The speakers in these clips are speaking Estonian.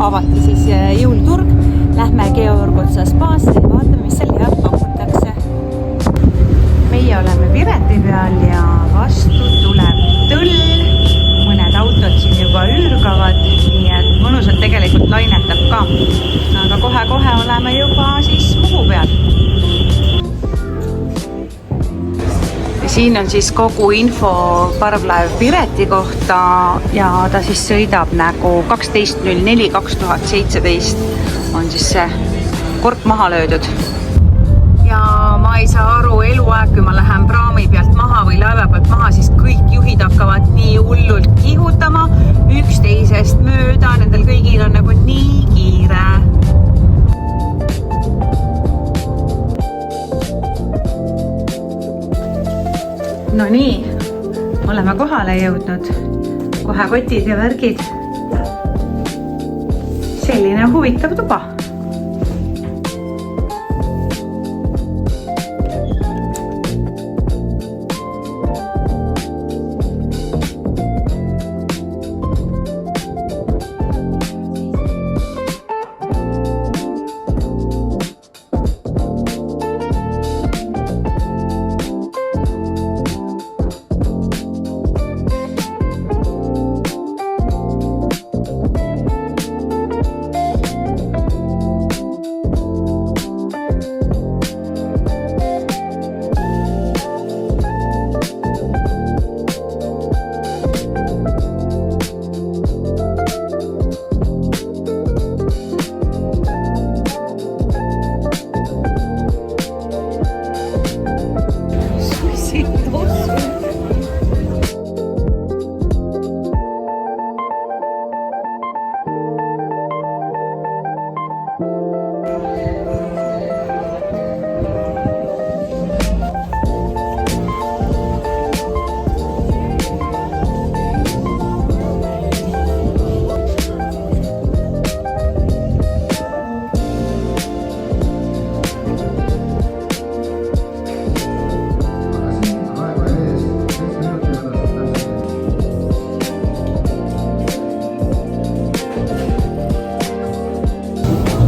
avati siis jõuluturg. Lähme Georgotsa spaasse ja vaatame, mis seal head pakutakse. Meie oleme Pireti peal ja vastu tuleb tõll. Mõned autod siin juba üürgavad, nii et mõnusalt tegelikult lainetab ka. Aga kohe-kohe oleme juba siis Muhu peal. Ja siin on siis kogu info parvlaev Pireti kohta ja ta siis sõidab nagu 12.04.2017 on siis see kork maha löödud. Ja ma ei saa aru, eluaeg, kui ma lähen praami pealt maha või laeva pealt maha, siis kõik juhid hakkavad nii hullult kihutama üksteisest mööda, nendel kõigil on nagu nii kiire. No nii, oleme kohale jõudnud. Kohe kotid ja värgid. Selline huvitav tuba.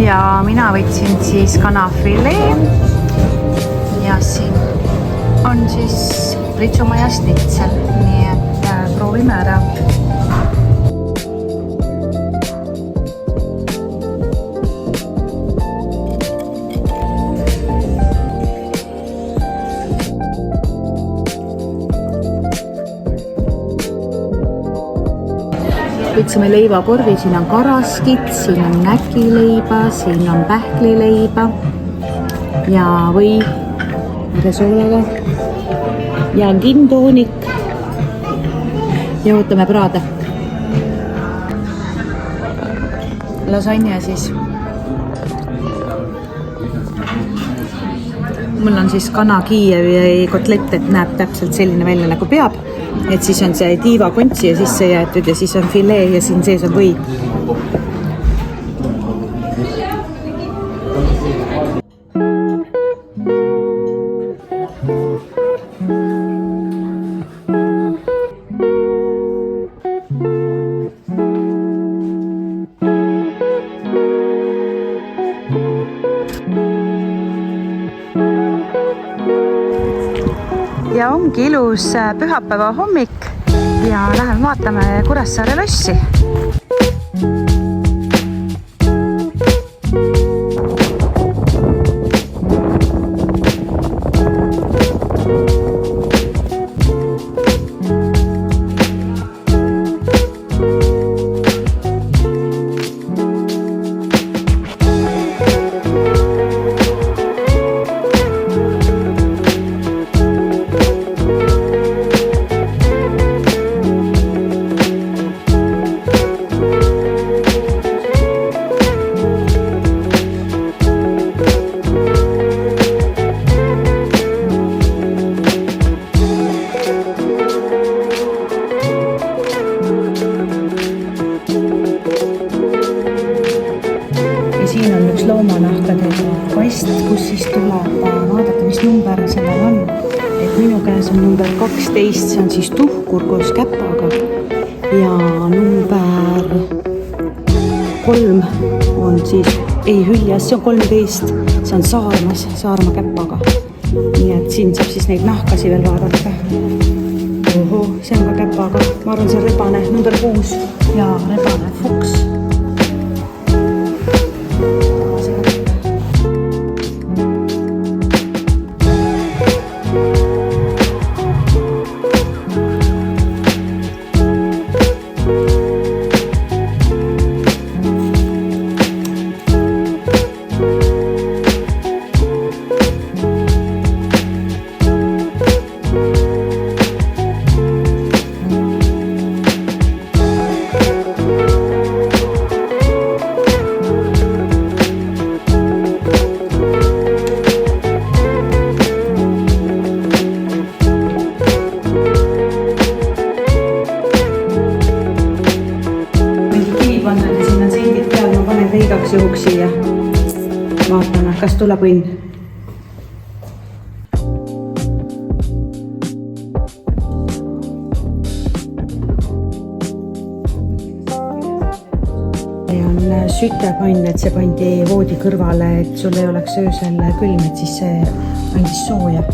Ja mina võtsin siis kanafilee ja siin on siis pritsumaja snitsel, nii et proovime ära. Võtsime leivakorvi, siin on karaskit, siin on näkileiba, siin on pähklileiba ja või resoolaga ja gin-toonik ja ootame praada. Lasagna siis. Mul on siis kana Kiievi kotlett, et näeb täpselt selline välja nagu peab. Et siis on see tiiva kontsi ja sisse jäetud ja siis on filee ja siin sees on või. Ja ongi ilus pühapäeva hommik ja läheme vaatame Kuressaare lossi. loomanahkadega kast, kus siis tuleb vaadata, mis number sellel on. Et minu käes on number 12, see on siis tuhkur koos käpaga ja number 3 on siis, ei Hüljas, see on 13, see on Saarmas, Saarma käpaga. Nii et siin saab siis neid nahkasi veel vaadata. Oho, see on ka käpaga, ma arvan, see on rebane number 6 ja rebane fuks. Igaks juhuks siia. Vaatame, kas tuleb õnn. On sütepann, et see pandi voodi kõrvale, et sul ei oleks öösel külm, et siis see andis sooja.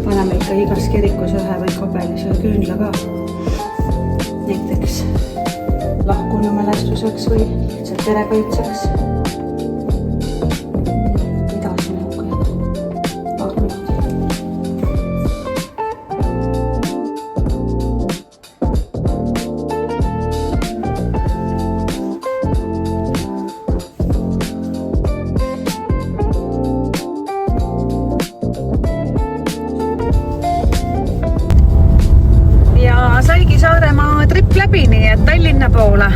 Paneme ikka igas kirikus ühe või kabelise küünla ka. Näiteks lahkunu mälestuseks või lihtsalt terekaitseks. Edasi nõukajad. Ahmid. Saigi Saaremaa trip läbi, nii et Tallinna poole